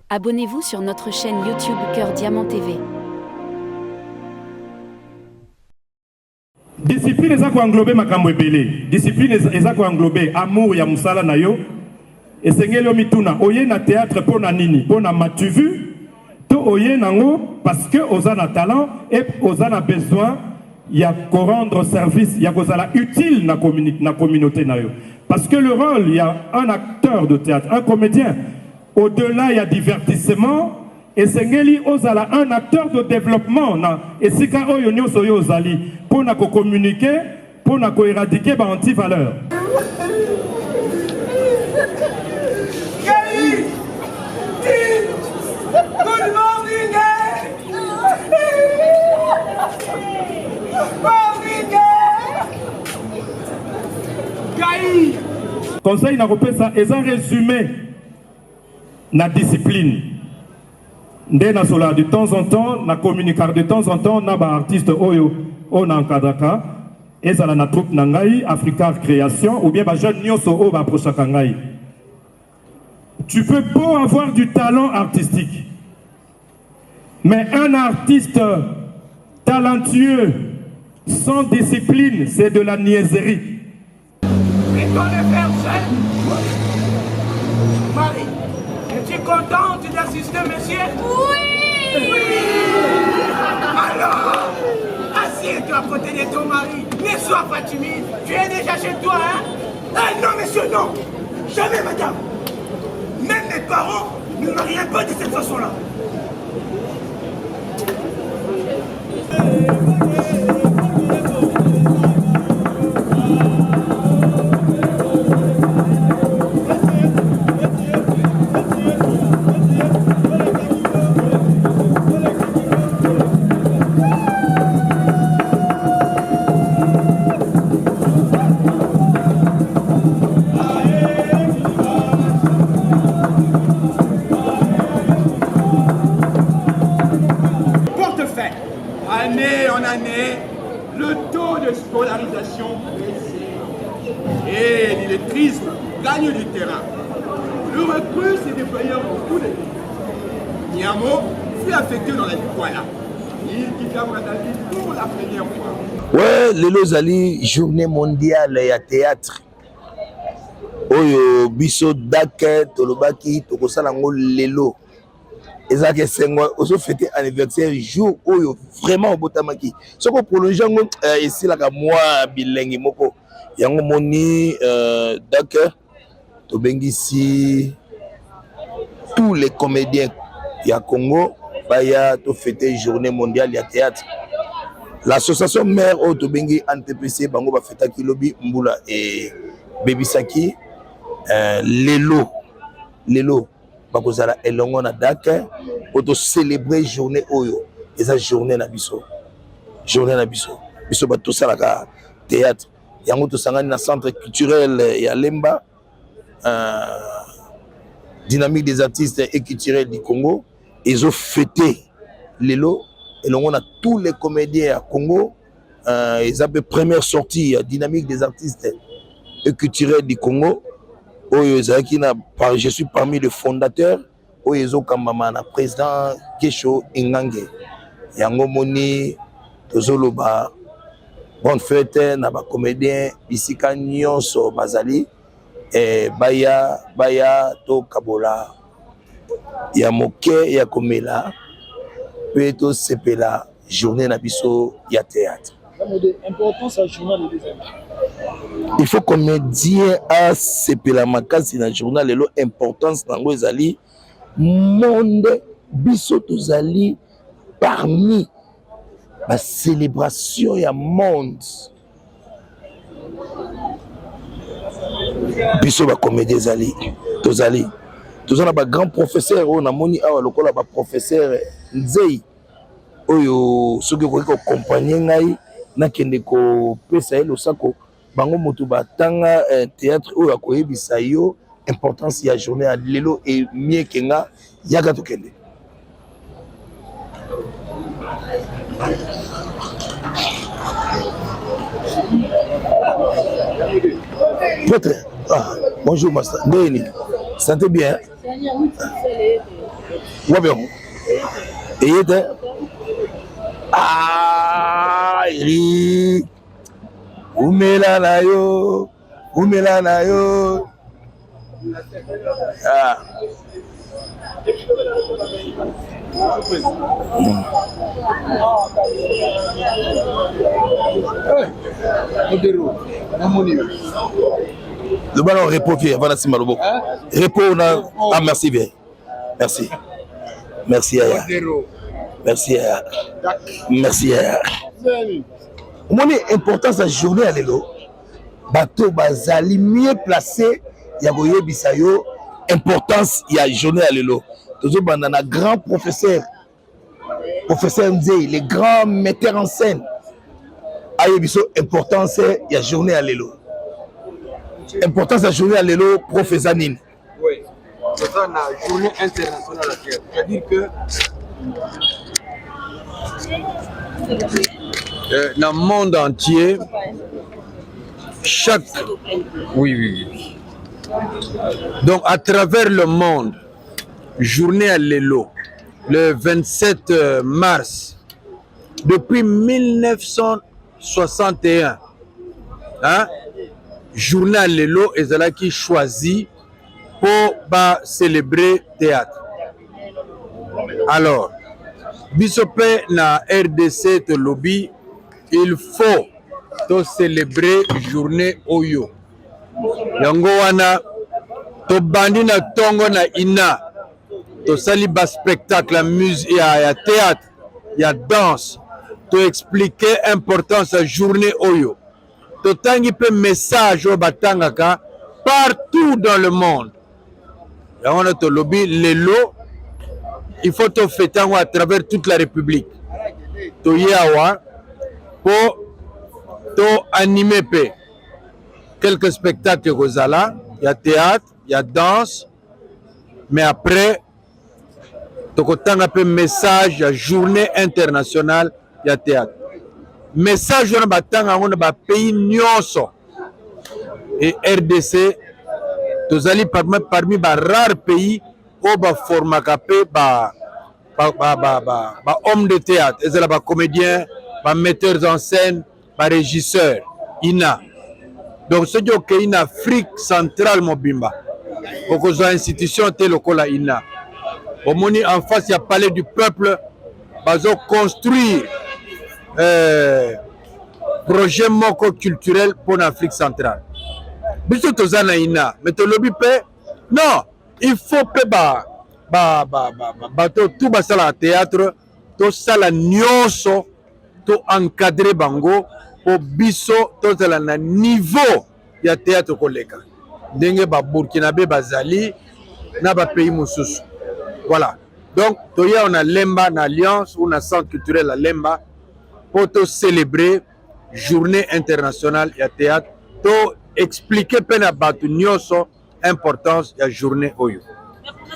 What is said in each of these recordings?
Abonnez-vous sur notre chaîne YouTube Cœur Diamant TV. Discipline eza ko englober makambo ebele. Discipline eza ko englober amour ya musala na yo. Esengeli mituna oye na théâtre pona nini pona matu vu to oye nango parce que osana talent et osana besoin ya ko rendre service ya kozala utile na communauté na yo. Parce que le rôle il y a un acteur de théâtre, un comédien. Au-delà il y a divertissement et sengeli ozala un acteur de développement na esika oyo nyonso yo ozali pona ko communiquer pona ko éradiquer ba anti-valeur. Good morning, Conseil na kopesa est un résumé na discipline. Nde na sola de temps en temps na communiquer de temps en temps na ba artiste oyo on encadraka ezala na troupe na ngai Africa Création ou bien ba jeune nyonso o ba prochaka ngai. Tu peux pas avoir du talent artistique. Mais un artiste talentueux sans discipline, c'est de la niaiserie. Et ton faire seul. Marie, es-tu contente d'assister, monsieur? Oui! Alors, assieds-toi à côté de ton mari. Ne sois pas timide. Tu es déjà chez toi, hein? Non, monsieur, non! Jamais, madame! Même mes parents ne marieraient pas de cette façon-là. Année en année, le taux de scolarisation baisse et l'illettrisme gagne du terrain. Le recrue s'est déployé dans tous les pays. Niamo fut affecté dans la Nikwala. Il quitta Bradali pour la première fois. Ouais, Lelo Zali, journée mondiale ya théâtre. Oyo biso dake tolobaki tokosala ngo lelo. Ezake sengo oso fêter anniversaire jour oyo vraiment obotamaki soko prolonger ngo ici la ka moi bilengi moko yango moni d'accord to bengisi tous les comédiens ya Congo baya to fêter journée mondiale ya théâtre. L'association mère au to bengi NTPC bango ba fêtaki lobi mbula et bebisaki lelo bakozala elongo na dake pour célébrer journée oyo eza journée na biso biso bato salaka théâtre yango to sangani na centre culturel ya Lemba dynamique des artistes et culturels du Congo ils ont fêté lelo elongo na tous les comédiens à Congo ils ont première sortie dynamique des artistes et culturels du Congo. Je suis parmi les fondateurs. Oyezo Kambamana, président Kesho Ingange. Yango Moni, Tozoloba, bonne fête, naba comédien, Isika Nyonso Bazali, et Baya, To Kabola, Yamoke, Yakomela, Peto Sepela, journée Nabiso, Ya théâtre. Importance à journal des amis. Il faut comédien à sepela makasi na journal lelo importance nango ezali monde biso tozali parmi la célébration ya monde biso ba comédien ezali tozali tozana ba grand professeur on a moni awa lokola ba professeur Nzei oyo soki ko accompagner ngai nakende ko pesa ele osako bango moto batanga théâtre oyo akoyebisa yo importance ya journée ya lelo et mieux kenga yaka tokende. Peut-être Ah, bonjour, Master. Ndeni. Sentez bien. Ouais, bien. Et il était. Ah, Eric. Oumela na yo. Oumela na yo. Ah. Le ballon repos qui est avant la Malobo. Repos, on a. Ah, merci bien. Merci. Merci, Yaya. Merci, Yaya. Merci, Yaya. Mon importance de la journée à l'élo. Bateau Bazali mieux placé. Yagoye Bisayo. Importance de la journée à l'élo. Toujours un grand professeur. Professeur Nzei, les grands metteurs en scène. Ayebiso, importance de la journée à l'élo. Importance de la journée à l'élo, professeur Nine. Oui, c'est ça la journée internationale à la terre. C'est-à-dire que dans le monde entier, chaque... Oui. Donc à travers le monde, journée à l'élo, le 27 mars, depuis 1961, hein, journée à l'élo, et c'est là qui choisit pour célébrer théâtre. Alors, Bisopé na RDC te lobby, il faut to célébrer journée Oyo. Yango wana to bandi na tongo na ina to sali ba spectacle, la musique, ya théâtre, ya danse, to expliquer importance à journée Oyo. To tangi pe message au batangaka partout dans le monde. On a to lobby lelo, il faut te fêter à travers toute la République. To yawa pour to animer pe quelques spectacles gozala, il y a théâtre, il y a danse, mais après to kotanga pe message, il y a journée internationale, il y a théâtre. Message on batanga on ba pays nyonso et RDC tozali parmi ba rares pays où ba formaka pe ba homme de théâtre, et ba comédien, ba metteurs en scène, ba régisseur ina. Donc ce qui est en Afrique centrale mobimba. Beaucoup d'institutions telles que la ina. Au moni en face il y a palais du peuple, bazo construire projet moko culturel pour l'Afrique centrale. Biso tozana ina, mais to lobby pe non, il faut pe tout ba sala théâtre, to sala nyonso, to encadrer bango pour biso to sala na niveau ya théâtre koleka. Ndenge ba Burkinabé bazali na ba pays mosusu. Voilà. Donc toya on a Lemba na alliance ou na centre culturel la Lemba pour te célébrer journée internationale ya théâtre, to expliquer pena batu nyonso importance ya journée Oyo.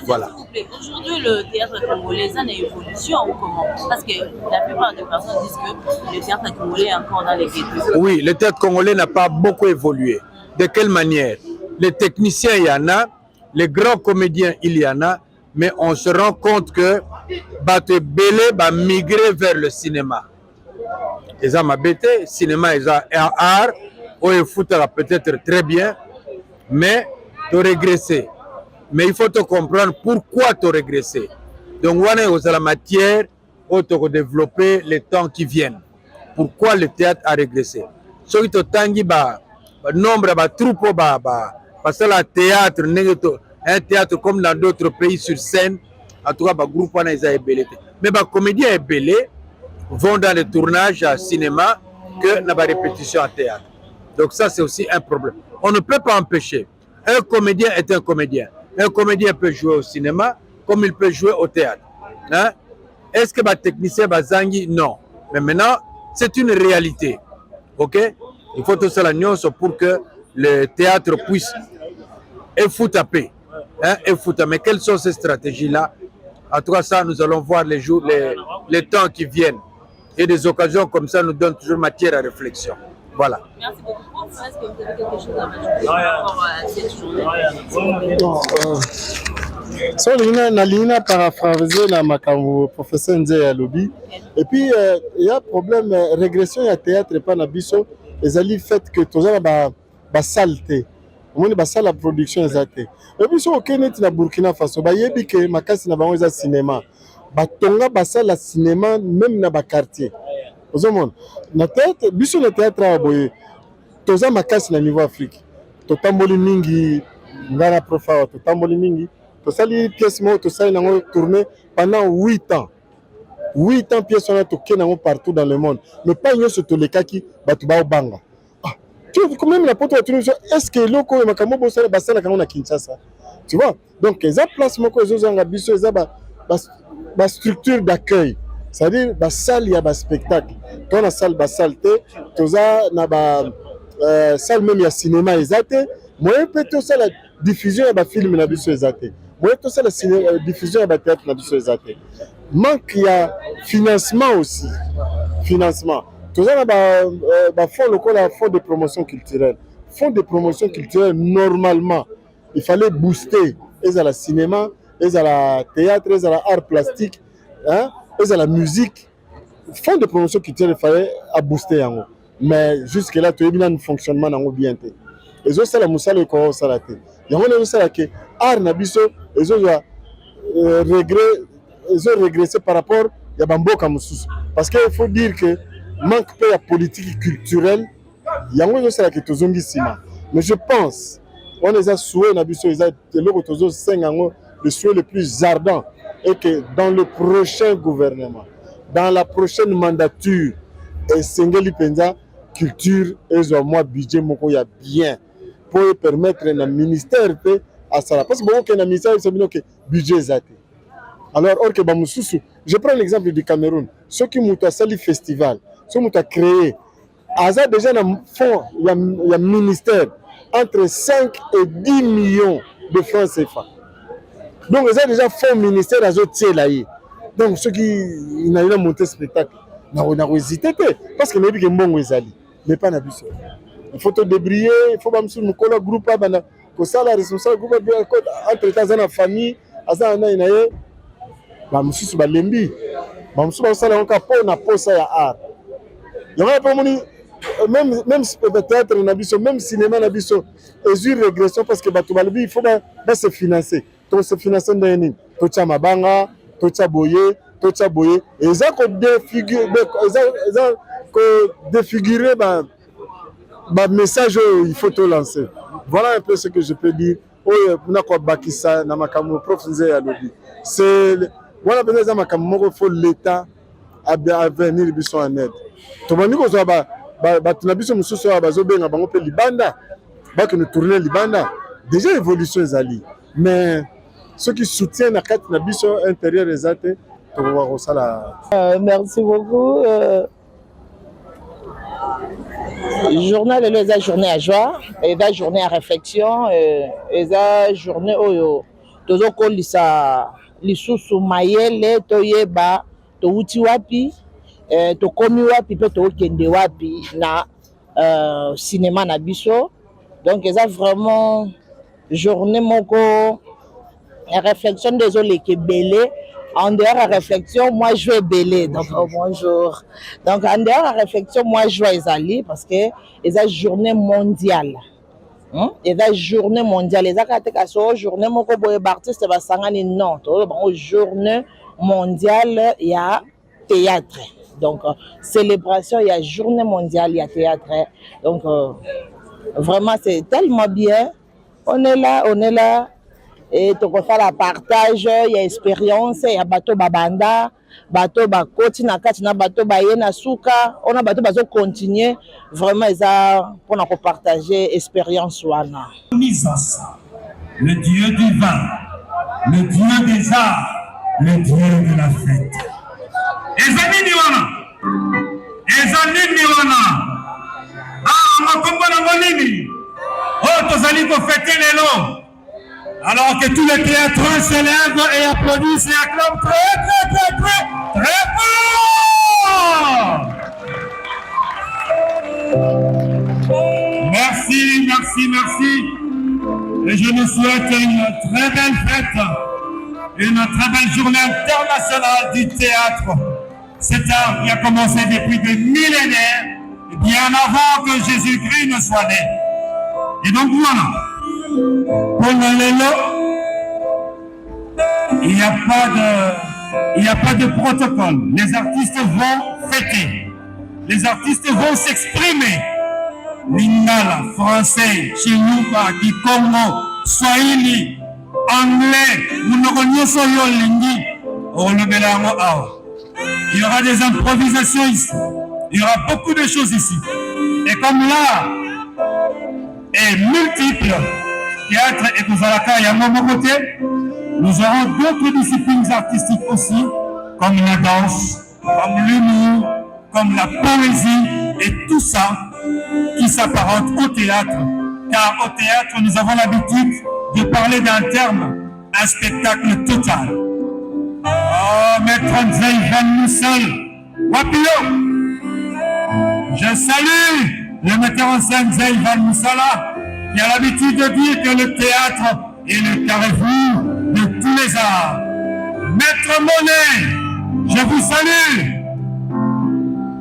Voilà. S'il vous plaît, aujourd'hui le théâtre congolais a une évolution ou comment? Parce que la plupart des personnes disent que le théâtre congolais est encore dans les ghettos. Oui, le théâtre congolais n'a pas beaucoup évolué. De quelle manière? Les techniciens, il y en a, les grands comédiens, il y en a, mais on se rend compte que Bato Belé va migrer vers le cinéma. Ils ont le cinéma, ils ont un art, où il faut peut-être très bien, mais tu régresser. Mais il faut te comprendre pourquoi tu régresser. Donc, on est la matière où tu as développé les temps qui viennent. Pourquoi le théâtre a régressé? Ce qui est nombre de troupes, parce que le théâtre, un théâtre comme dans d'autres pays sur scène, en tout cas, le groupe est ébellé. Mais les comédiens ébellés vont dans les tournages à cinéma que dans la répétition à théâtre. Donc ça, c'est aussi un problème. On ne peut pas empêcher. Un comédien est un comédien. Un comédien peut jouer au cinéma comme il peut jouer au théâtre. Hein? Est-ce que le technicien va zangi? Non. Mais maintenant, c'est une réalité. Ok? Il faut tout cela pour que le théâtre puisse effouter. Hein? Mais quelles sont ces stratégies-là? En tout cas, ça, nous allons voir les jours, les temps qui viennent. Et des occasions comme ça nous donnent toujours matière à réflexion. Voilà. Merci beaucoup. Est-ce que vous avez quelque chose à rajouter par rapport à cette journée? So Nalina paraphraser la makambo professeur Nze à lobby. Et puis il y a problème régression ya théâtre pas na biso ezali fait que toza ba saleté. Omoni ba sala production ezate. Et puis so okeneti na Burkina Faso ba yebi ke makasi na bango eza cinéma. Ba tonga ba sala cinéma même na ba quartier. Ozomona na théâtre biso na théâtre a boye toza makasi na niveau Afrique. Totamboli mingi ngana profa totamboli mingi. Tosali pièce mo tosali nango tourner pendant 8 ans. 8 ans pièce on a tourné nango partout dans le monde. Mais pas nyoso to lekaki batu ba obanga. Tu vois quand même la poto est-ce que loko makambo bosala basala kango na Kinshasa. Tu vois? Donc eza place moko ezozanga biso eza ba structure d'accueil. C'est-à-dire ba salle ya ba spectacle. Toi na salle ba salle toza na ba salle même ya cinéma ezate. Moi peut-être ça la diffusion ya ba film na biso ezate. Moi tout ça la diffusion ya ba théâtre na biso ezate. Manque ya financement aussi. Financement. Tout ça ba fonds local la fonds de promotion culturelle. Fonds de promotion culturelle normalement il fallait booster les à la cinéma, les à la théâtre, les à la art plastique, hein, les à la musique. Fonds de promotion culturelle il fallait booster yango. Mais jusque là tu es bien un fonctionnement nango bien té. Les autres la musala ko sala té. Yango na musala ke art na biso les autres régressé par rapport ya bamboka mususu. Parce que il faut dire que manque peu de politique culturelle. Yango yo sala ke tozongi sima. Mais je pense on les a souhaité na biso eza le tozo sengango le souhait le plus ardent et que dans le prochain gouvernement, dans la prochaine mandature et sengeli penza culture et moi budget moko ya bien pour permettre na ministère à ça parce que bon que na ministère c'est bien que budget zate. Alors or que ba mususu, je prends l'exemple du Cameroun, ceux qui muta sali festival, ceux qui muta créé aza déjà na fond ya ministère entre 5 et 10 millions de francs CFA. Donc ils ont déjà fait ministère à Zotielaï. Donc ceux qui n'ont pas monté spectacle, n'ont hésité parce que nous avons bon ezali, mais pas n'abusé. Il faut te débrier, il faut pas me soutenir le groupe là, bana que ça la responsable groupe entre temps dans la famille, asa na inaye, ba mususu ba lembi, ba mususu ba sala encore pour na posa ya art. Il y a pas moni même théâtre nabiso même cinéma nabiso et régression parce que batu balobi il faut ba se financer to se financer ndeni to cha mabanga to cha boye et ça ko défigurer ba message il faut te lancer. Voilà un peu ce que je peux dire. Oyo na ko bakisa na makambo prof Nze ya lobi c'est voilà peut-être makambo faut l'état à venir biso en aide to bandi ko zo ba tunabiso mususu bazobenga bango pe libanda baki nous tourner libanda déjà évolution ezali mais ceux qui soutiennent la carte nabiso intérieur ezate to voir ça là. Merci beaucoup. Journal les a journée à joie et la journée à réflexion et la journée oyo tozo kolisa lisusu mayele toyeba to uti wapi tokomi wapi pe tokende wapi na cinéma na biso. Donc eza vraiment journée moko réflexion désolé que belé en dehors de réflexion moi je vais belé donc bonjour donc en dehors de réflexion moi je vais ezali parce que eza journée mondiale eza journée mondiale eza kateka so journée moko boye artiste basangani non to bango journée mondiale ya théâtre. Donc, célébration, il y a journée mondiale, il y a théâtre. Donc, vraiment, c'est tellement bien. On est là. Et tu peux faire la partage, il y a expérience, il y a bateau babanda, bateau bakoti, na bateau bayena souka. On a bateau bazo continuer. Vraiment, pour nous partager l'expérience. Le Dieu du vin, le Dieu des arts, le Dieu de la fête. Ezanini wana makombo na monini tozali kofêter lelo alors que tous les théâtres se lèvent et applaudissent et acclament très fort. merci, merci. Et je nous souhaite une très belle fête, une très belle journée internationale du théâtre. Cet art qui a commencé depuis des millénaires, bien avant que Jésus-Christ ne soit né. Et donc voilà, pour le Lelo, il n'y a pas de protocole. Les artistes vont fêter. Les artistes vont s'exprimer. Lingala, français, Chinuba, Kikongo, Swahili, anglais, il y aura des improvisations ici. Il y aura beaucoup de choses ici. Et comme l'art est multiple, théâtre et Kuzalaka et à mon côté, nous aurons d'autres disciplines artistiques aussi, comme la danse, comme l'humour, comme la poésie et tout ça qui s'apparente au théâtre. Car au théâtre, nous avons l'habitude de parler d'un terme, un spectacle total. Oh, Maître Nzei Van Moussel, Wapio! Je salue le metteur en scène Nzei Van Moussala, qui a l'habitude de dire que le théâtre est le carrefour de tous les arts. Maître Monet, je vous salue.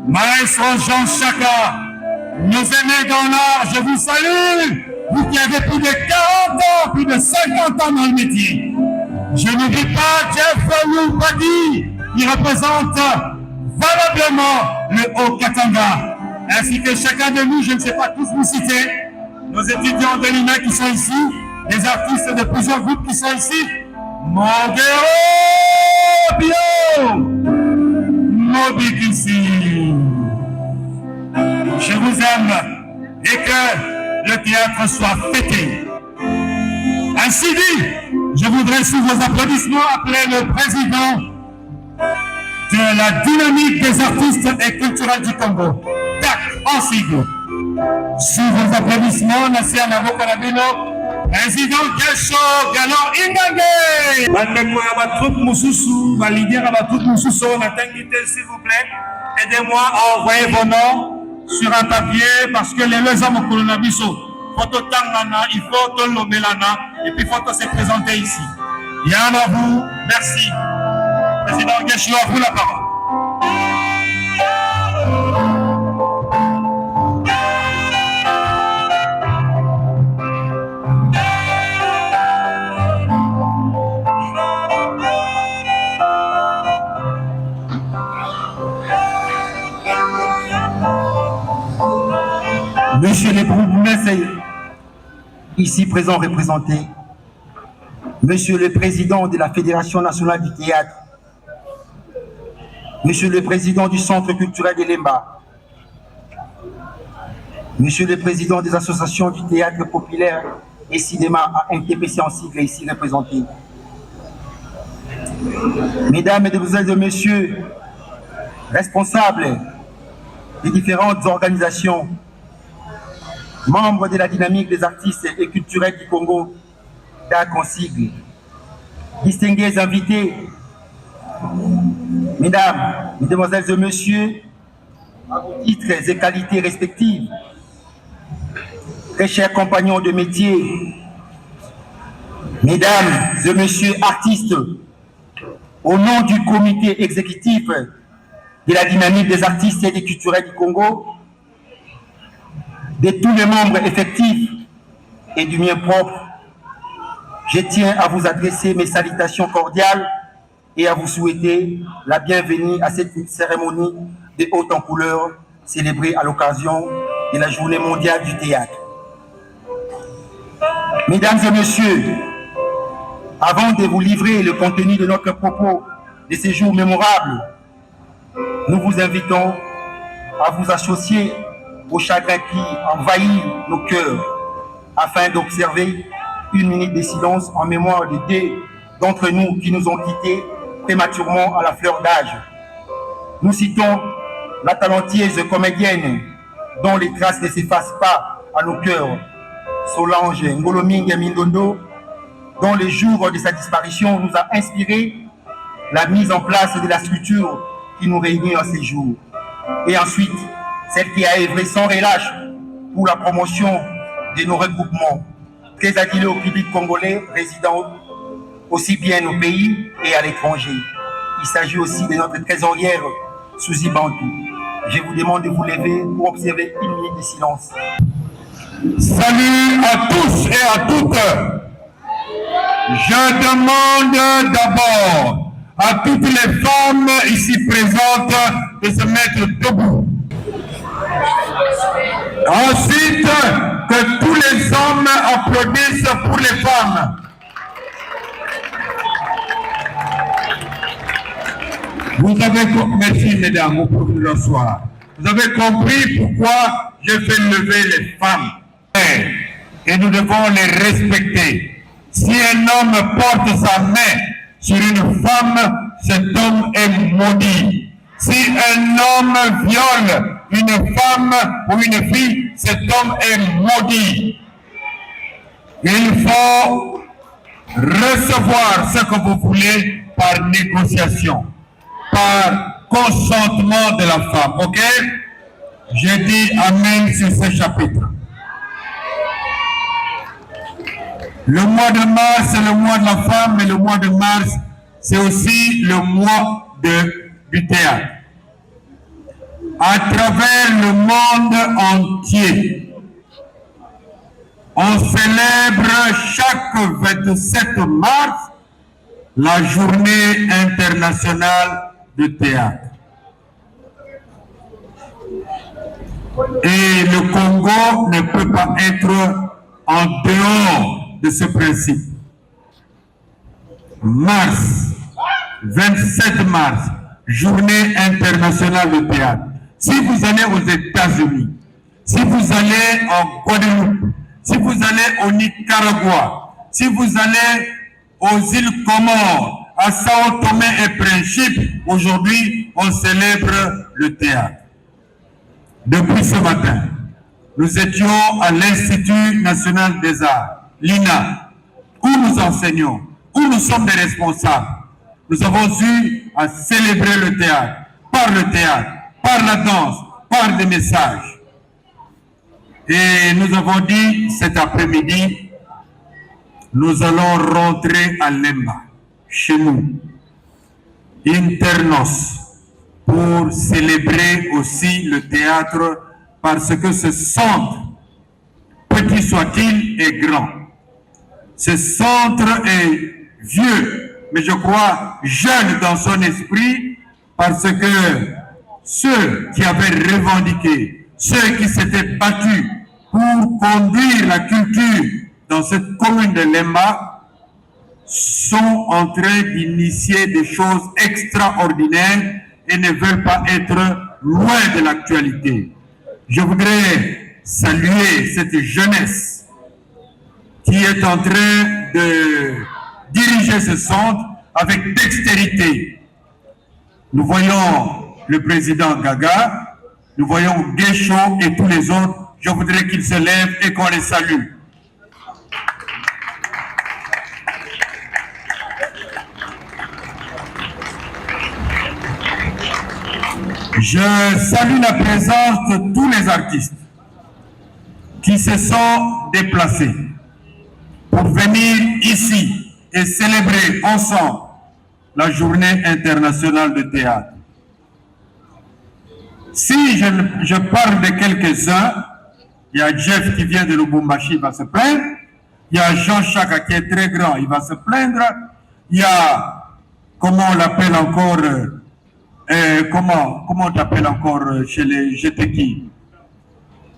Maestro Jean Chaka, nos aînés dans l'art, je vous salue. Vous qui avez plus de 40 ans, plus de 50 ans dans le métier. Je n'oublie pas Jeff Loupadi, qui représente valablement le Haut-Katanga, ainsi que chacun de nous, je ne sais pas tous vous citer, nos étudiants de l'INA qui sont ici, les artistes de plusieurs groupes qui sont ici, Monguero Bio, Mobikisi. Je vous aime et que le théâtre soit fêté. Ainsi dit, je voudrais sous vos applaudissements appeler le président de la dynamique des artistes et culturels du Congo, DAC en sigle. Sous vos applaudissements, Nassia Navo Kalabino, président Gesho Galon Ingangé. Bandeko ya batroupe Moussousou, ma leader ya batroupe Moussousou, s'il vous plaît, aidez-moi à envoyer vos noms sur un papier parce que les hommes colonabiso, photo tangana, il faut te l'omelana et puis il faut se présenter ici. Yann à vous, merci. Président Gesho, à vous la parole. Monsieur le bourgmestre ici présent représenté, Monsieur le Président de la Fédération nationale du théâtre, Monsieur le Président du Centre culturel de Lemba, Monsieur le Président des associations du théâtre populaire et cinéma à NTPC en sigle ici représenté, Mesdames, Mesdemoiselles et Messieurs, responsables des différentes organisations, membres de la dynamique des artistes et culturels du Congo, DAC en sigle, distingués invités, Mesdames, Mesdemoiselles et Messieurs, à vos titres et qualités respectives, très chers compagnons de métier, Mesdames et Messieurs artistes, au nom du comité exécutif de la dynamique des artistes et des culturels du Congo, de tous les membres effectifs et du mien propre, je tiens à vous adresser mes salutations cordiales et à vous souhaiter la bienvenue à cette cérémonie de haute en couleur célébrée à l'occasion de la Journée mondiale du théâtre. Mesdames et Messieurs, avant de vous livrer le contenu de notre propos de ces jours mémorables, nous vous invitons à vous associer au chagrin qui envahit nos cœurs afin d'observer une minute de silence en mémoire de deux d'entre nous qui nous ont quittés prématurément à la fleur d'âge. Nous citons la talentueuse comédienne dont les traces ne s'effacent pas à nos cœurs, Solange Ngolomingue Mindondo, dont le jour de sa disparition nous a inspiré la mise en place de la structure qui nous réunit en ces jours. Et ensuite, celle qui a œuvré sans relâche pour la promotion de nos regroupements, très adilés au public congolais résidant aussi bien au pays et à l'étranger. Il s'agit aussi de notre trésorière Suzy Bantou. Je vous demande de vous lever pour observer une minute de silence. Salut à tous et à toutes. Je demande d'abord à toutes les femmes ici présentes de se mettre debout. Ensuite, que tous les hommes applaudissent pour les femmes. Vous avez compris, merci mesdames, pour le soir. Vous avez compris pourquoi je fais lever les femmes. Et nous devons les respecter. Si un homme porte sa main sur une femme, cet homme est maudit. Si un homme viole une femme ou une fille, cet homme est maudit. Il faut recevoir ce que vous voulez par négociation, par consentement de la femme. Ok? J'ai dit Amen sur ce chapitre. Le mois de mars, c'est le mois de la femme, mais le mois de mars, c'est aussi le mois du théâtre. À travers le monde entier, on célèbre chaque 27 mars la journée internationale du théâtre. Et le Congo ne peut pas être en dehors de ce principe. Mars, 27 mars, journée internationale du théâtre. Si vous allez aux États-Unis, si vous allez en Guadeloupe, si vous allez au Nicaragua, si vous allez aux îles Comores, à Sao Tomé et Principe, aujourd'hui, on célèbre le théâtre. Depuis ce matin, nous étions à l'Institut national des arts, l'INA, où nous enseignons, où nous sommes des responsables. Nous avons eu à célébrer le théâtre, par la danse, par des messages. Et nous avons dit cet après-midi, nous allons rentrer à Lemba, chez nous, internos, pour célébrer aussi le théâtre, parce que ce centre, petit soit-il, est grand. Ce centre est vieux, mais je crois jeune dans son esprit, parce que ceux qui avaient revendiqué, ceux qui s'étaient battus pour conduire la culture dans cette commune de Lemba, sont en train d'initier des choses extraordinaires et ne veulent pas être loin de l'actualité. Je voudrais saluer cette jeunesse qui est en train de diriger ce centre avec dextérité. Nous voyons le président Gaga, nous voyons Guécho et tous les autres. Je voudrais qu'ils se lèvent et qu'on les salue. Je salue la présence de tous les artistes qui se sont déplacés pour venir ici et célébrer ensemble la journée internationale de théâtre. Si je parle de quelques-uns, il y a Jeff qui vient de Lubumbashi, il va se plaindre. Il y a Jean Chaka qui est très grand, il va se plaindre. Il y a, comment on l'appelle encore, comment on t'appelle encore chez les GTK?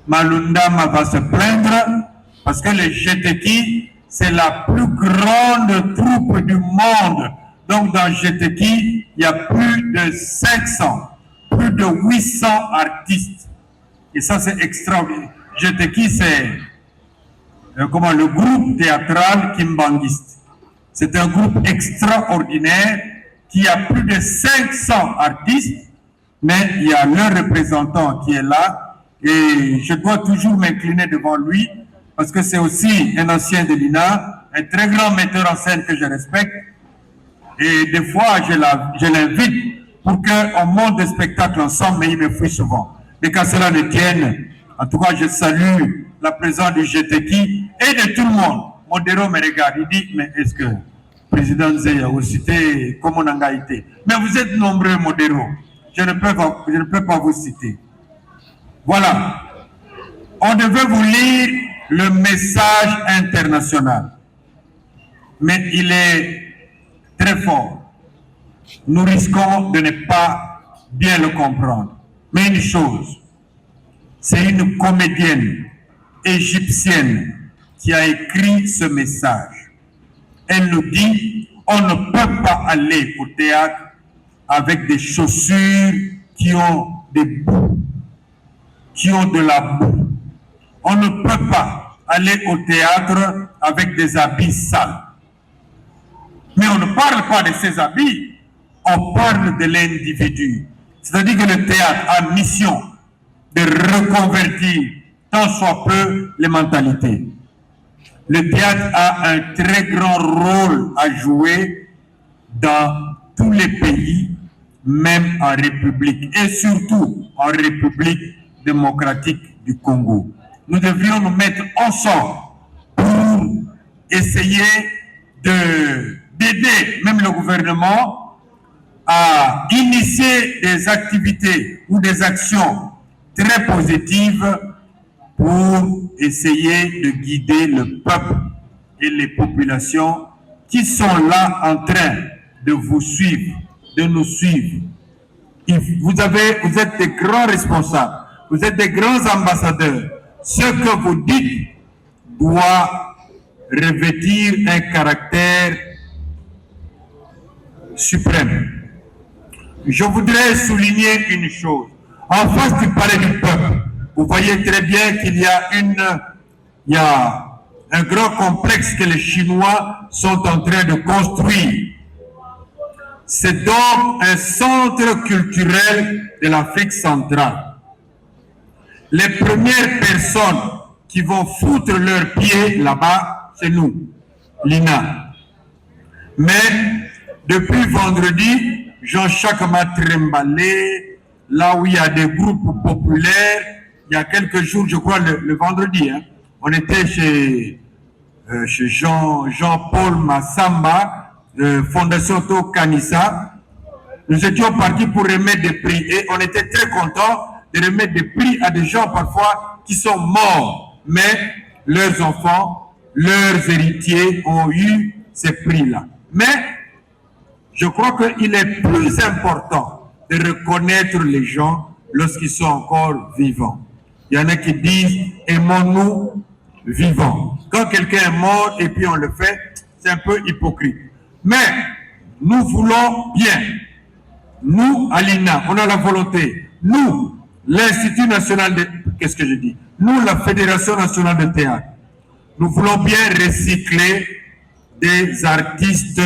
Malundama va se plaindre parce que les GTK, c'est la plus grande troupe du monde. Donc dans GTK, il y a plus de 500, plus de 800 artistes. Et ça, c'est extraordinaire. GTK, c'est le groupe théâtral kimbanguiste. C'est un groupe extraordinaire qui a plus de 500 artistes, mais il y a leur représentant qui est là, et je dois toujours m'incliner devant lui, parce que c'est aussi un ancien de l'INA, un très grand metteur en scène que je respecte, et des fois je l'invite pour qu'on monte des spectacles ensemble, mais il me fuit souvent. Mais qu'à cela ne tienne, en tout cas je salue la présidente du GTK et de tout le monde. Modéro me regarde, il dit, mais est-ce que président Nzeya, vous citez comme on a été? Mais vous êtes nombreux, Modéro. Je ne peux pas vous citer. Voilà. On devait vous lire le message international. Mais il est très fort. Nous risquons de ne pas bien le comprendre. Mais une chose, c'est une comédienne égyptienne qui a écrit ce message. Elle nous dit, on ne peut pas aller au théâtre avec des chaussures qui ont des bouts, qui ont de la boue. On ne peut pas aller au théâtre avec des habits sales. Mais on ne parle pas de ces habits, on parle de l'individu. C'est-à-dire que le théâtre a mission de reconvertir tant soit peu les mentalités. Le théâtre a un très grand rôle à jouer dans tous les pays, même en République, et surtout en République démocratique du Congo. Nous devrions nous mettre ensemble pour essayer d'aider même le gouvernement à initier des activités ou des actions très positives pour essayer de guider le peuple et les populations qui sont là en train de vous suivre, de nous suivre. Vous êtes des grands responsables, vous êtes des grands ambassadeurs. Ce que vous dites doit revêtir un caractère suprême. Je voudrais souligner une chose. En face du palais du peuple, vous voyez très bien qu'il y a un grand complexe que les Chinois sont en train de construire. C'est donc un centre culturel de l'Afrique centrale. Les premières personnes qui vont foutre leurs pieds là-bas, c'est nous, l'INA. Mais depuis vendredi, Jean-Jacques m'a trimballé, là où il y a des groupes populaires. Il y a quelques jours, je crois le vendredi, hein, on était chez Jean-Paul Massamba, Fondation Tokanissa. Nous étions partis pour remettre des prix et on était très contents de remettre des prix à des gens parfois qui sont morts, mais leurs enfants, leurs héritiers ont eu ces prix-là. Mais je crois qu'il est plus important de reconnaître les gens lorsqu'ils sont encore vivants. Il y en a qui disent « aimons-nous vivants ». Quand quelqu'un est mort et puis on le fait, c'est un peu hypocrite. Mais nous voulons bien. Nous, à l'INA, on a la volonté. Nous, l'Institut national de... Qu'est-ce que je dis? Nous, la Fédération nationale de théâtre, nous voulons bien recycler des artistes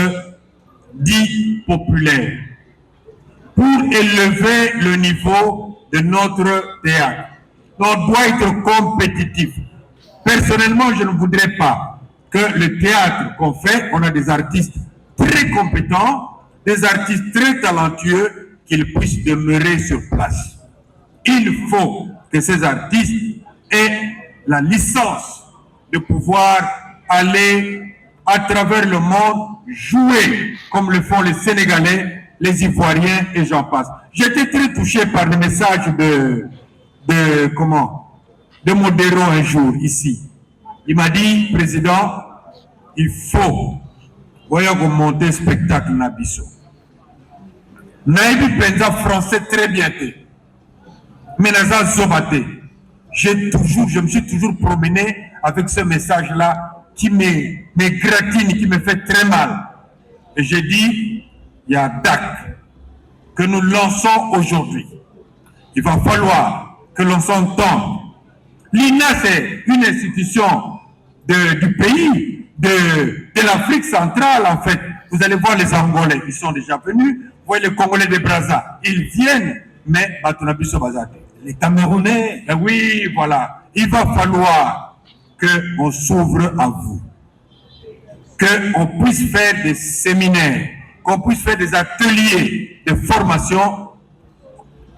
dits populaires pour élever le niveau de notre théâtre. On doit être compétitif. Personnellement, je ne voudrais pas que le théâtre qu'on fait, on a des artistes très compétents, des artistes très talentueux, qu'ils puissent demeurer sur place. Il faut que ces artistes aient la licence de pouvoir aller à travers le monde jouer comme le font les Sénégalais, les Ivoiriens et j'en passe. J'étais très touché par le message de Modéro un jour ici. Il m'a dit, président, il faut, voyons vous monter spectacle Nabiso. Naïbi Penza français très bien. Mais Naza Zobate, je me suis toujours promené avec ce message-là qui me gratine, qui me fait très mal. Et j'ai dit, il y a DAC que nous lançons aujourd'hui. Il va falloir que l'on s'entende. L'INA, c'est une institution du pays, de l'Afrique centrale, en fait. Vous allez voir les Angolais, ils sont déjà venus. Vous voyez les Congolais de Brazza, ils viennent, mais Batunabiso Bazate. Les Camerounais, oui, voilà. Il va falloir qu'on s'ouvre à vous. Qu'on puisse faire des séminaires, qu'on puisse faire des ateliers de formation.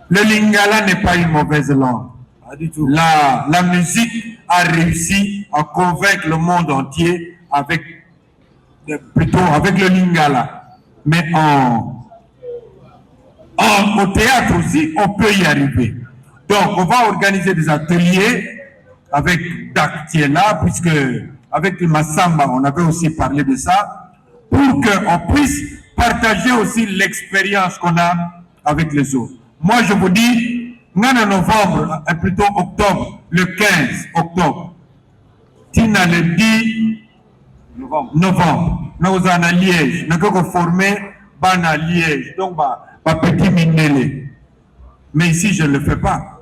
Le lingala n'est pas une mauvaise langue. La musique a réussi à convaincre le monde entier avec le lingala. Mais au théâtre aussi, on peut y arriver. Donc, on va organiser des ateliers avec Dak Tiena, puisque avec le Massamba, on avait aussi parlé de ça, pour qu'on puisse partager aussi l'expérience qu'on a avec les autres. Moi, je vous dis, en novembre, plutôt octobre, le 15 octobre, Tina le 10 novembre, nous sommes à Liège, nous avons formé à Liège, donc petit minele. Mais ici, je ne le fais pas.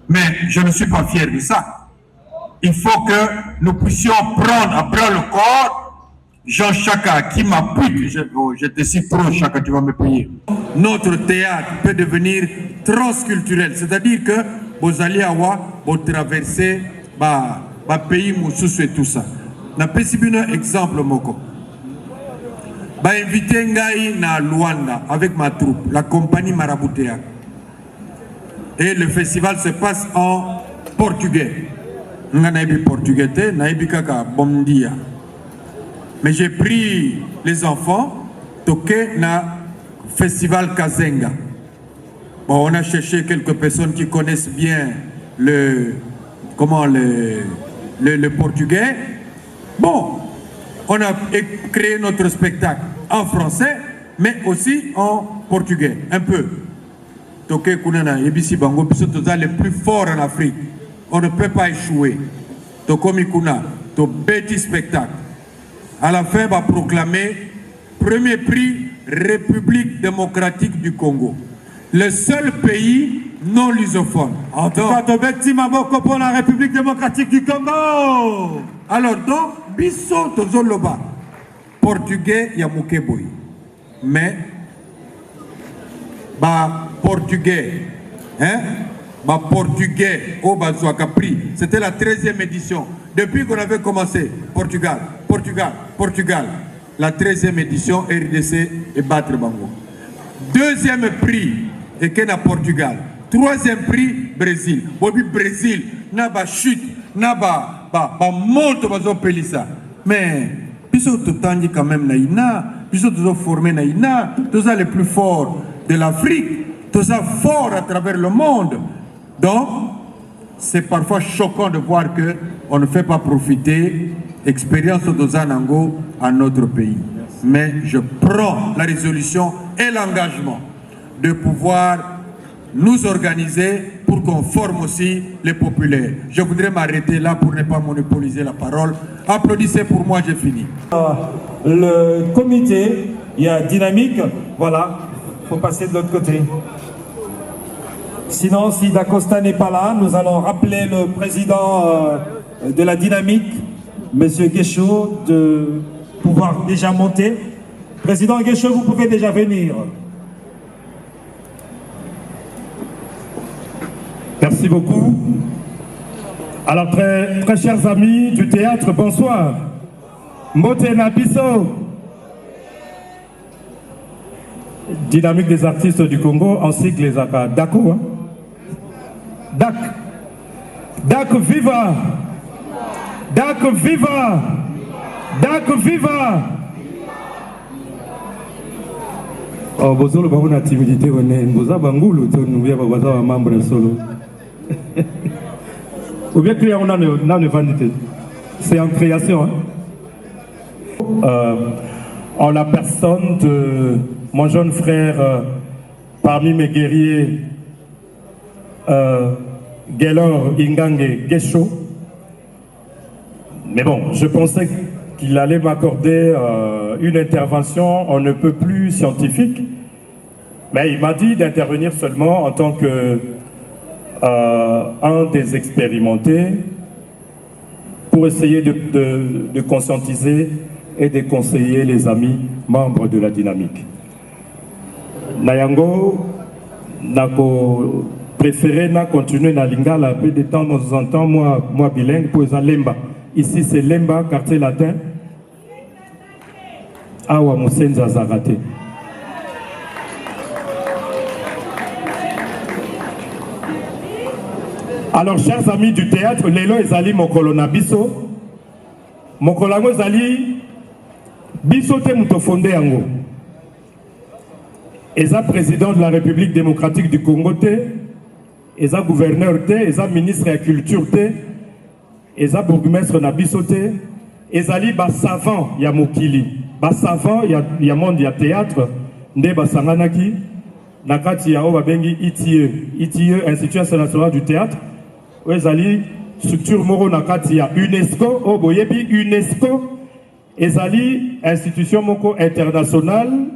Mais je ne suis pas fier de ça. Il faut que nous puissions prendre à bras le corps Jean Chaka qui m'appuie. Je te cite trop, Chaka, tu vas me payer. Notre théâtre peut devenir transculturel, c'est-à-dire que vous allez avoir, vous traverser le pays Moussous et tout ça. Je vais vous un exemple. Je vais inviter Ngaï na Luanda avec ma troupe, la compagnie Maraboutéa. Et le festival se passe en portugais. Mais j'ai pris les enfants, toqué na festival Kazenga. Bon, on a cherché quelques personnes qui connaissent bien le portugais. Bon, on a créé notre spectacle en français, mais aussi en portugais, un peu. Toké Kunana, Ebisi Bango, les plus forts en Afrique. On ne peut pas échouer. Tokomi Kuna, to petit spectacle. À la fin, va proclamer premier prix République démocratique du Congo. Le seul pays non lusophone. En tout cas, Tobeti Maboko pour la République démocratique du Congo. Alors donc, Bisso Tozoloba, portugais Yamukeboy. Mais, portugais, portugais au Bazouaka prix. C'était la 13e édition. Depuis qu'on avait commencé, Portugal. La 13e édition, RDC et Battre Bango. Deuxième prix, et Kena Portugal. Troisième prix, Brésil. Bobi Brésil, n'a chute, n'a monte bazo pelissa. Mais, puisque tout le temps quand même naïna, puisque tout formé naïna, tout ça les plus forts de l'Afrique, tout ça fort à travers le monde. Donc, c'est parfois choquant de voir que on ne fait pas profiter l'expérience de Zanango à notre pays. Mais je prends la résolution et l'engagement de pouvoir nous organiser pour qu'on forme aussi les populaires. Je voudrais m'arrêter là pour ne pas monopoliser la parole. Applaudissez pour moi, j'ai fini. Le comité, il y a dynamique, voilà, il faut passer de l'autre côté. Sinon, si Dacosta n'est pas là, nous allons rappeler le président de la dynamique, M. Guéchaud, de pouvoir déjà monter. Président Guéchaud, vous pouvez déjà venir. Merci beaucoup. Alors, très chers amis du théâtre, bonsoir. Mbote Nabiso. Dynamique des artistes du Congo, ainsi que les AKA. Dako, hein? Dak viva! Dak viva! Dak viva! Oh, bozolo ba una timidité wane boza bangulu to nuya ba baza ba membre solo. Ou bien créer on a ne vanité. C'est en création. En la personne de mon jeune frère parmi mes guerriers Gelor Ingange Gesho. Mais bon, je pensais qu'il allait m'accorder une intervention on ne peut plus scientifique, mais il m'a dit d'intervenir seulement en tant que un des expérimentés pour essayer de conscientiser et de conseiller les amis membres de la dynamique. Nayango, nako préféré na continuer na lingala peu de temps en temps moi bilingue pour les Lemba. Ici c'est Lemba, quartier latin. Awa Moussenza Zagate. Alors, chers amis du théâtre, lelo ezali mokolo na biso. Mokolo yango ezali biso te muto fondé yango. Eza président de la République démocratique du Congo te, eza gouverneur te, eza ministre de la culture te, eza bourgmestre na biso te, ezali ba savant ya mokili, ba savant ya monde ya théâtre, nde basanganaki na kati ya o babengi ITIE, Institut National du Théâtre. Ezali structure moro na kati ya UNESCO, o boyebi UNESCO ezali institution moko internationale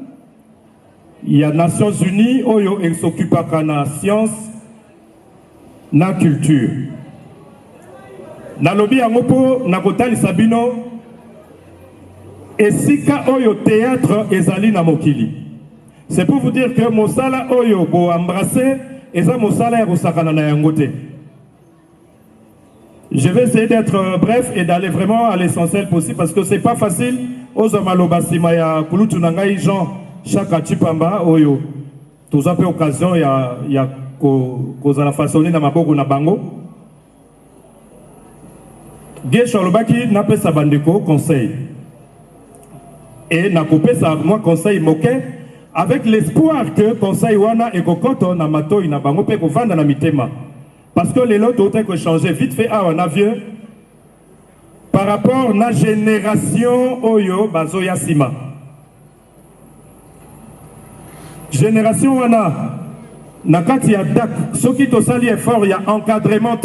ya Nations Unies oyo s'occupaka na science na culture. Nalobi yango po na kotalisa bino esika oyo théâtre ezali na mokili. C'est pour vous dire que mosala oyo bo embrasser eza mosala ya kosakana na yango te. Je vais essayer d'être bref et d'aller vraiment à l'essentiel possible parce que c'est pas facile. Aux amalobasima ya kulutu nangai Jean chaque chipamba oyo. Tous a peu occasion ya kozala façonner na maboko na bango. Gesho lobaki na pesa bandeko conseil. Et na kopesa moi conseil moke avec l'espoir que conseil wana ekokoto na matoi na bango pe kovanda na mitema. Parce que les lots ont été changés vite fait à un avion par rapport à la génération Oyo Bazoya Sima. Génération Wana, Nakati ya Dak, ce qui te sali est fort, il y a encadrement,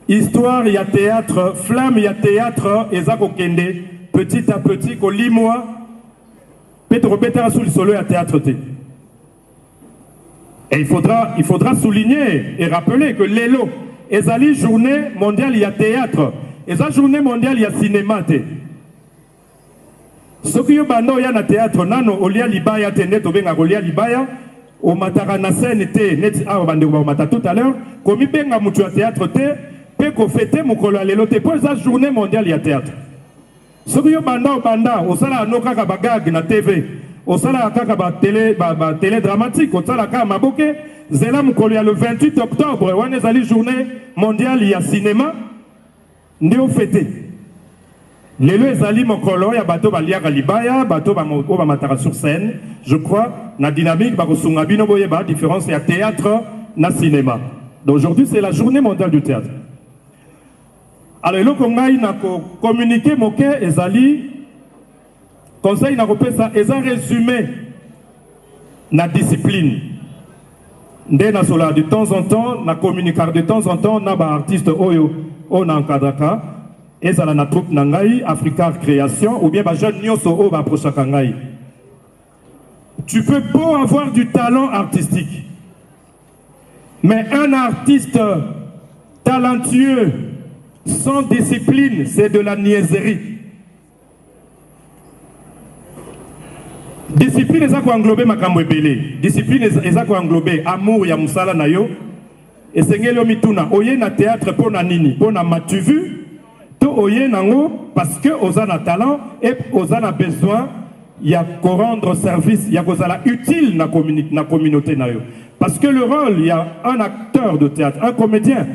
histoire, il y a théâtre, flamme, il y a théâtre, Ezako Kende, petit à petit, qu'au limois, Petro Betara sous le solo, il y a théâtre. Et il faudra souligner et rappeler que l'ELO, ezali journée mondiale, il y a théâtre. Ezali journée mondiale, il y a cinéma. Ce qui est bando, il y a théâtre. Nano, olia libaya, tenet, obenga, olia libaya, au matara na scène, net, bande, mata tout à l'heure, comme il benga moutu à théâtre, pe ko fete mukolo lelo te, pour ezali journée mondiale, il y a théâtre. Ce qui est banda, au sala anoka bagag na TV. Au sala kaka télé dramatique, au sala kaka maboke, zela mukolo le 28 octobre, on est allé journée mondiale il y a cinéma, ndeo fêté. Lelo ezali mokolo ya bato baliaka libaya, bato ba matara sur scène, je crois, na dynamique ba kosunga bino boye ba différence ya théâtre na cinéma. Donc aujourd'hui c'est la journée mondiale du théâtre. Alors lelo ngai na ko communiquer moke ezali conseil n'a pas ça, ils ont résumé la discipline. De temps en temps, na communiquer de temps en temps, na ba artiste oyo, on a encadraka, et ça na troupe nangai, Africa Création, ou bien ba jeune nyoso o ba prochakangai. Tu peux pas avoir du talent artistique, mais un artiste talentueux, sans discipline, c'est de la niaiserie. Discipline eza ko englober makambo ebele. Discipline eza ko englober amour ya musala na yo. Esengeli yo mituna oye na théâtre pour na nini, pour na matu vu to oye nango parce que oza na talent et oza na besoin ya ko rendre service, ya kozala utile na communauté na yo. Parce que le rôle, il y a un acteur de théâtre, un comédien.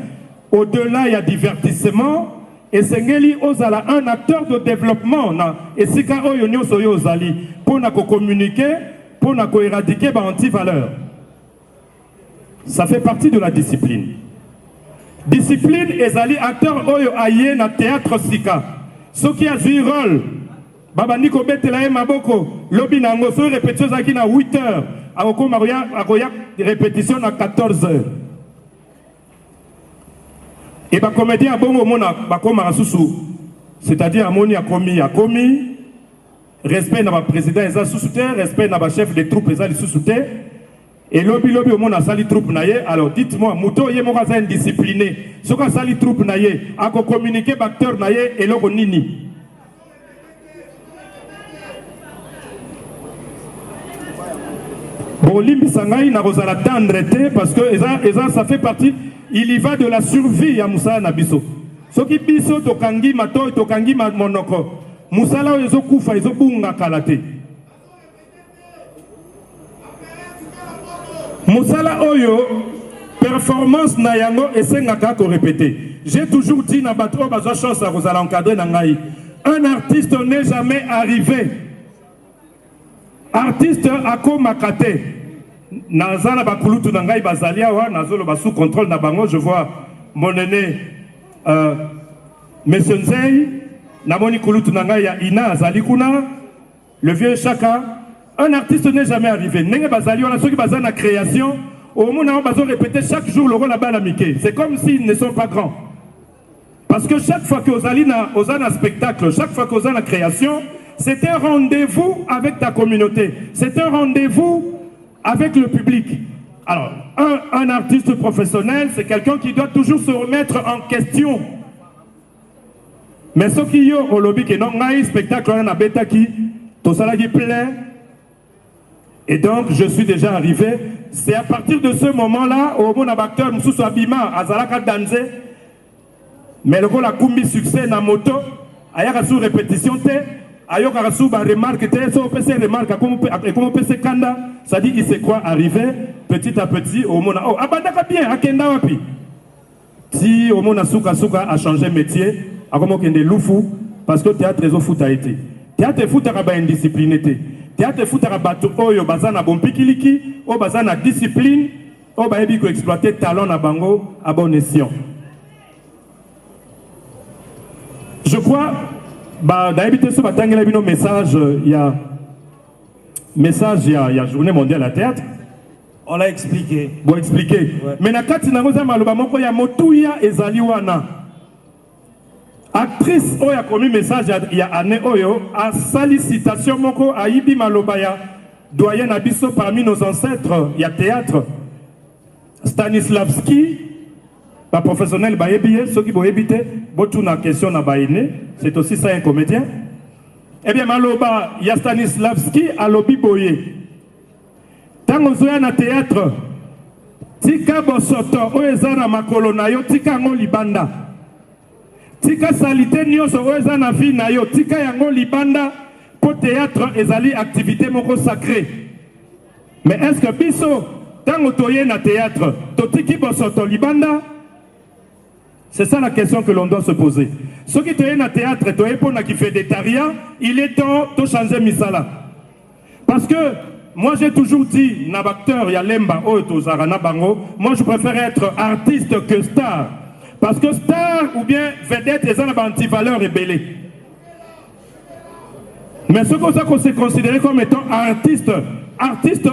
Au-delà, il y a divertissement. Et Sengeli ozala un acteur de développement na esika oyo nyoso yo ozali pour na communiquer, pour na éradiquer ba anti-valeur. Ça fait partie de la discipline. Discipline ezali acteur oyo aye na théâtre sika. Ce qui a joué rôle baba niko betela e maboko lobi nango so répétition zaki na 8 heures akoko akoya répétition na 14 heures. Et les comédiens bongo mona bakoma susu, c'est-à-dire amoni a commis respect na ba président eza susute, respect na ba chef de troupe eza li susute et lobi au mona sali troupe na ye. Alors dites-moi muto ye moka za indiscipliné, soka sali troupe na ye ako communiquer ba acteur na ye eloko nini. Bon limbi sangai na kozala tendre te parce que eza ça fait partie. Il y va de la survie à Moussa Nabiso. Ce qui biso tokangi mato tokangi monoko. Moussala ezo kufa ezo bunga kalate. Moussala oyo performance na yango esengaka ko répéter. J'ai toujours dit na bato bazo chance à vous encadrer na ngai. Un artiste n'est jamais arrivé. Artiste ako makate. Nazala bakulutu na ngai bazalia wa nazolo ba sous contrôle na bango. Je vois mon aîné Monsieur Nzei, namoni kulutu na ngai ya Ina azali kuna, le vieux Chaka. Un artiste n'est jamais arrivé. Nenge bazali wana soki bazana na création, au monde on bazo répéter chaque jour le rôle là-bas la Mickey. C'est comme s'ils ne sont pas grands. Parce que chaque fois que Ozana spectacle, chaque fois que Ozana création, c'est un rendez-vous avec ta communauté. C'est un rendez-vous avec le public. Alors, un artiste professionnel, c'est quelqu'un qui doit toujours se remettre en question. Mais ce qui y a au lobby, qui non spectacle, on a bêta qui, tout ça là qui plaît. Et donc, je suis déjà arrivé. C'est à partir de ce moment-là, au bon acteur, Moussou Abima, Azalaka Danze, mais le rôle a commis succès dans la moto, ayaka sous répétition, ayaka sous remarque, so PC remarque, comme on peut se kanda, ça dit il sait quoi arriver petit à petit au monde. Oh, abandaka bien, akenda wapi. Si au monde Souka a changé métier, a comme on loufu, parce que théâtre réseau foot a été. Théâtre foot a pas indiscipliné. Théâtre foot a bato oyo bazana bompikiliki, o bazana discipline, o baebi ko exploiter talent na bango à bon escient. Je crois, d'habiter ce matin, il y a un message, il y a Journée mondiale à théâtre. On l'a expliqué. Bon, expliquer. Mais na kati na ngoza maloba moko ya motuya ezali wana. Actrice oyo a commis message ya année oyo a sollicitation moko a ibi maloba ya doyen abiso parmi nos ancêtres ya théâtre. Stanislavski, pas professionnel, ceux qui vont éviter, beaucoup na question na baïné, c'est aussi ça un comédien. Eh bien, maloba, il y a Stanislavski à l'obi boye. Tant on zoya na théâtre, tika bosoto, oeza na makolo na yo, tika ngo libanda. Tika salite nyoso, oeza na vie na yo, tika yango libanda, pour théâtre, ezali activité moko sacrée. Mais est-ce que biso, tant on toye na théâtre, totiki bosoto libanda? C'est ça la question que l'on doit se poser. Ceux qui sont dans le théâtre, qui fait des tarias, il est temps de changer misala. Parce que moi j'ai toujours dit, n'abacteur Yalemba moi je préfère être artiste que star. Parce que star ou bien vedette, ils ont une anti-valeur rébellée. Mais ce qu'on s'est considéré comme étant artiste,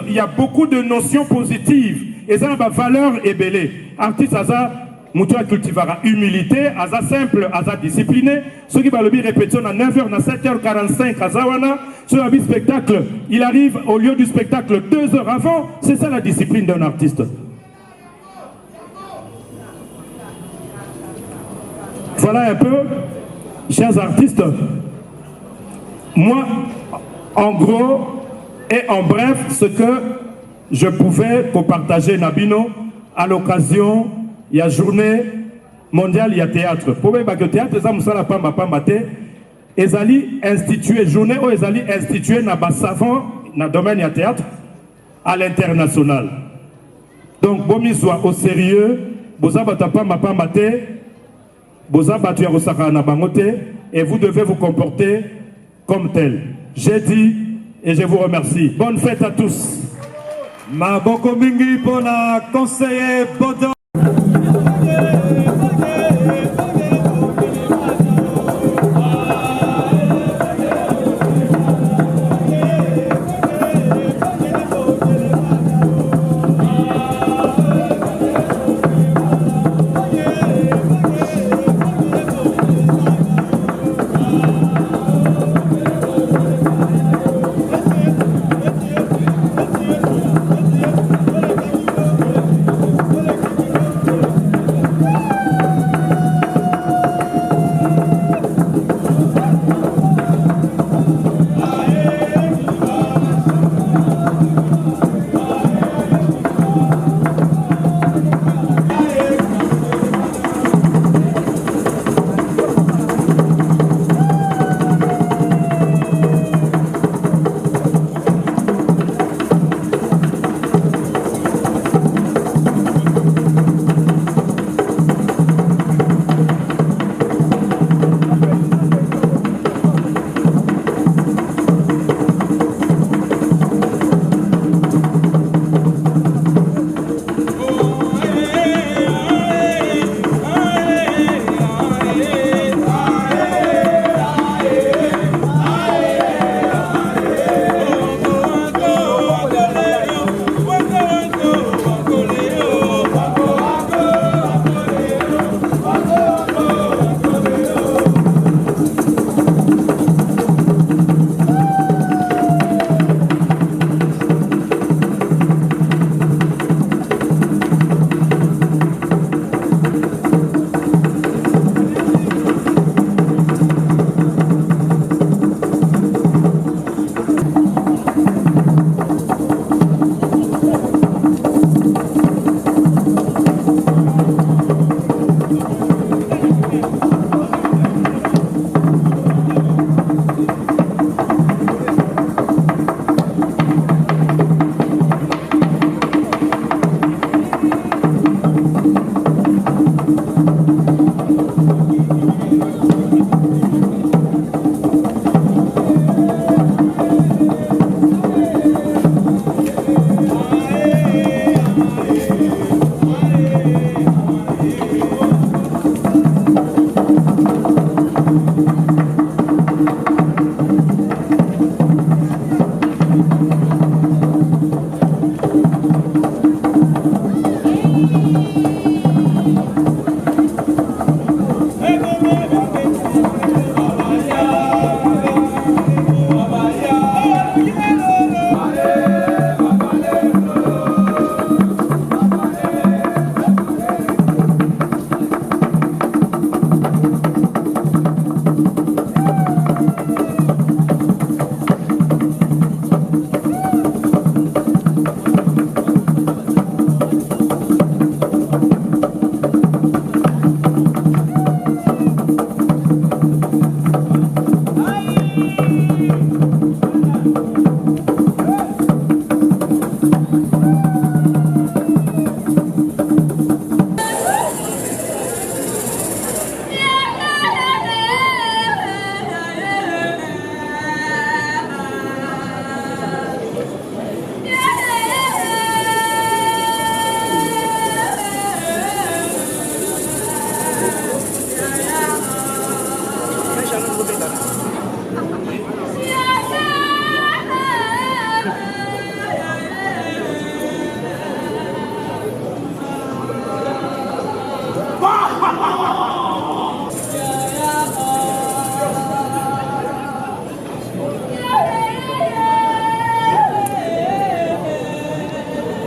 il y a beaucoup de notions positives. Ils ont une valeur rébellée. Artiste, ça Moutoua cultivera humilité, aza simple, aza discipliné. Ceux qui va le répétition à 9h, à 7h45 à Zawana, sur un spectacle, il arrive au lieu du spectacle 2 heures avant. C'est ça la discipline d'un artiste. Voilà un peu, chers artistes. Moi, en gros et en bref, ce que je pouvais partager Nabino à l'occasion. Il y a journée mondiale, il y a théâtre. Pour que le théâtre, ils allaient instituer, journée où ils allaient instituer dans le savant, dans le domaine du théâtre, à l'international. Donc, bon, soit au sérieux, et vous devez vous comporter comme tel. J'ai dit et je vous remercie. Bonne fête à tous. Ma boko mingi pour la conseiller Bodon.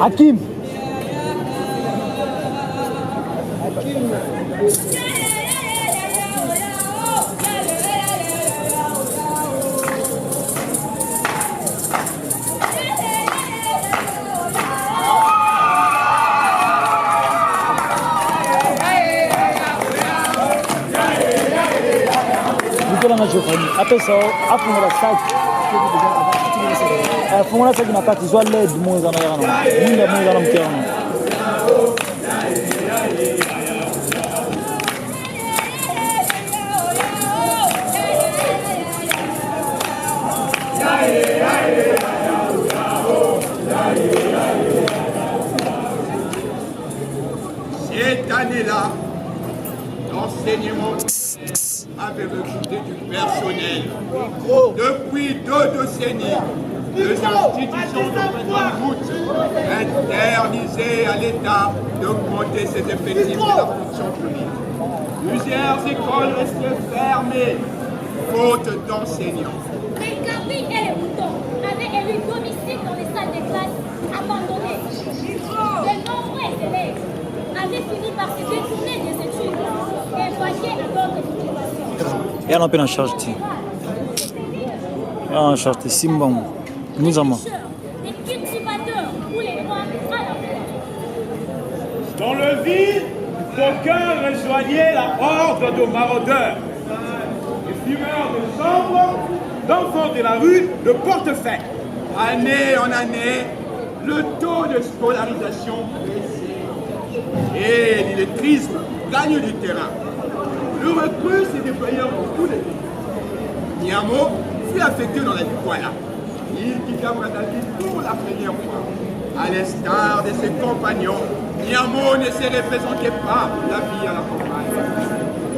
Hakim. apesa afungola saki afungola saki na kati zwa led moza na yana minda moza na mkerano Cette année-là, l'enseignement avait recruté du personnel. Depuis 2 décennies, les institutions de route interdisaient à l'État d'augmenter ses effectifs de la fonction publique. Plusieurs écoles restaient fermées, faute d'enseignants. Les cabines et les boutons avaient élu domicile dans les salles de classe abandonnées. De nombreux élèves avaient fini par se détourner des études et vaquer à d'autres occupations. Et on a peine en charge. En charge, Simbon. Nous avons. Des cultivateurs ou les noirs à la porte. Dans le vide, d'aucuns rejoignaient la horde de maraudeurs. Les fumeurs de chambre, d'enfants de la rue, de portefeuille. Année en année, le taux de scolarisation baissait et l'illettrisme gagne du terrain. Le recrue s'est déployé dans tous les pays. Niamo fut affecté dans la Douala. Il quitta Brazzaville pour la première fois. À l'instar de ses compagnons, Niamo ne se représentait pas la vie à la campagne.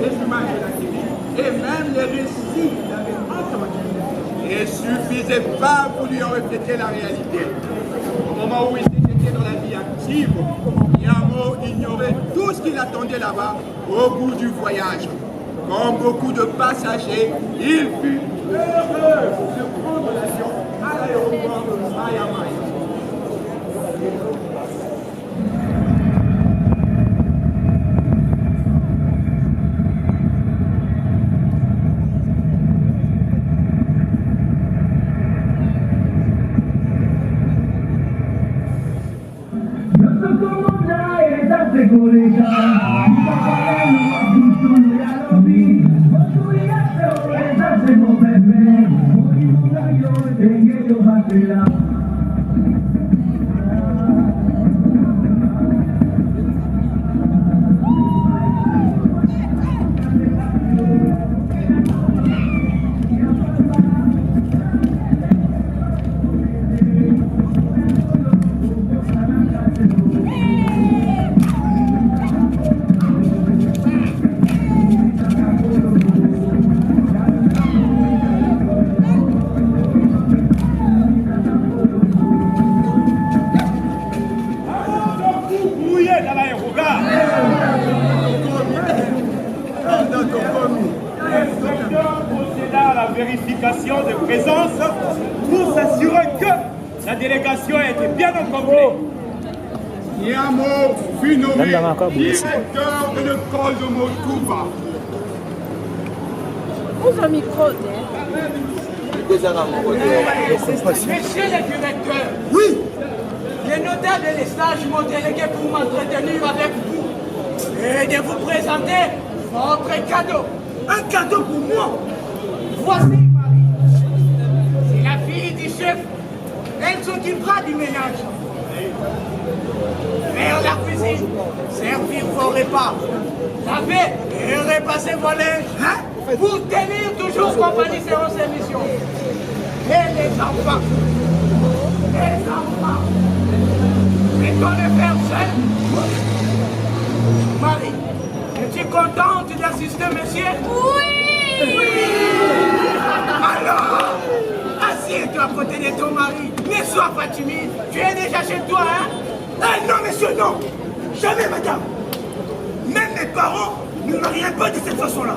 Les images de la télé et même les récits qu'il avait entendus ne suffisaient pas pour lui en refléter la réalité. Au moment où il était dans la vie active, Niamo ignorait tout ce qu'il attendait là-bas au bout du voyage. Comme beaucoup de passagers, il fut heureux de prendre l'avion à l'aéroport de Maya. Vérification de présence pour s'assurer que la délégation était bien au complet. Niamo fut nommé directeur de l'école de Motouba. Vous avez micro, Monsieur le directeur, oui, les notaires de l'estage m'ont délégué pour m'entretenir avec vous et de vous présenter votre cadeau. Un cadeau pour moi. Voici Marie. C'est la fille du chef. Elle s'occupera du ménage. Faire la cuisine, servir vos repas, laver et repasser vos linges, pour tenir toujours compagnie sur ces missions. Et les enfants, mettons le faire seul. Marie, es-tu contente d'assister, monsieur? Oui! Alors, assieds-toi à côté de ton mari. Ne sois pas timide. Tu es déjà chez toi, hein? Non, monsieur, non. Jamais, madame. Même mes parents ne marieraient pas de cette façon-là.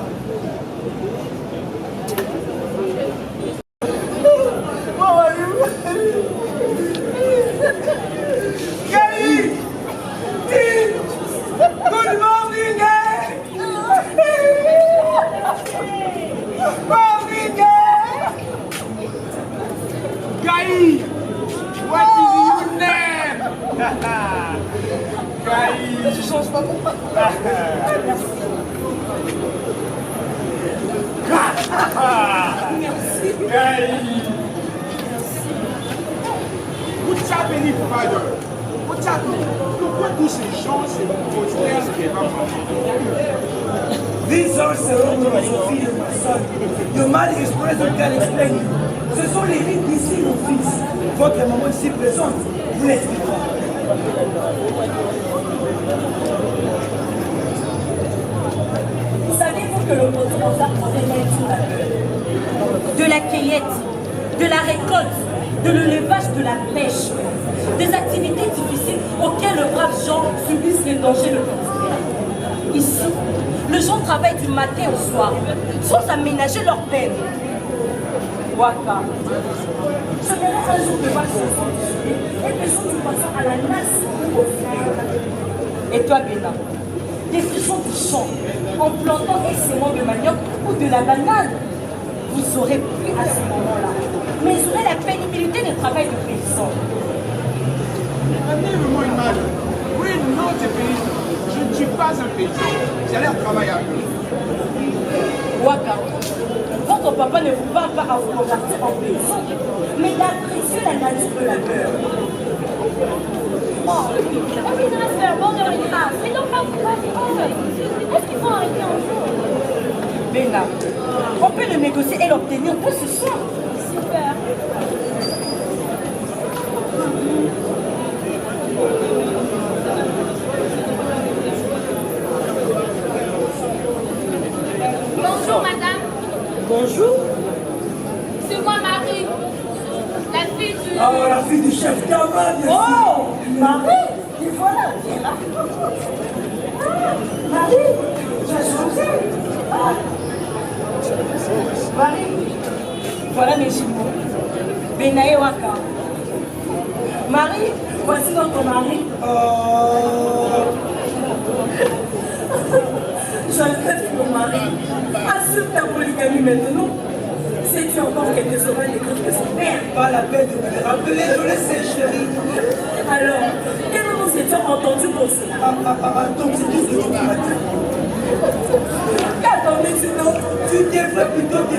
Gaï! What is your name? Gaï! Tu changes pas mon papa. Merci. Gaï! What's happening, father? What's happening? Pourquoi tous ces gens se postèrent devant moi? These are Serono and Sophie and my son. Your mother is present, can explain you. Ce sont les rites d'ici, mon fils. Votre maman ici présente, vous l'expliquera. Savez-vous que le poteau aux arbres révèle tout la peur? De la cueillette, de la récolte, de l'élevage, de la pêche, des activités difficiles auxquelles le brave gens subissent les dangers le quotidien. Ici, les gens travaillent du matin au soir, sans aménager leur peine. Waka, je verrai un jour de voir ce sang et pêchons du poisson à la nasse ou au fer. Et toi, Bénin, destruction du champ, en plantant et sémant de manioc ou de la banane, vous saurez plus à ce moment-là. Mais vous aurez la pénibilité du travail de paysan. Amenez-moi une malle. Oui, non, t'es paysan. Je ne suis pas un paysan. J'ai l'air travaillable. Waka, votre papa ne vous parle pas à vous convertir en paysan, mais d'apprécier la nature de la peur. Oh, oui, dresseur, bande de ricains. Mais donc, pas vous. Est-ce qu'il faut arrêter un jour? Béna, on peut le négocier et l'obtenir pour ce soir. Super. Bonjour, madame. Bonjour. C'est moi, Marie. La fille du... Ah, la fille du chef Tama, bien sûr. Oh, Marie, et voilà. Marie, tu as changé. Ah. Marie, voilà mes jumeaux. Béna et Waka. Marie, voici notre mari. J'enlève mon mari. Assure ta polygamie maintenant. Sais-tu encore quelques oreilles d'écrire que son père? Pas la peine de me les rappeler, je le sais, chérie. Alors, quel nom s'est-on entendu pour cela? Donc c'est tout ce que tu m'as dit. Qu'attendais-tu donc? Tu devrais plutôt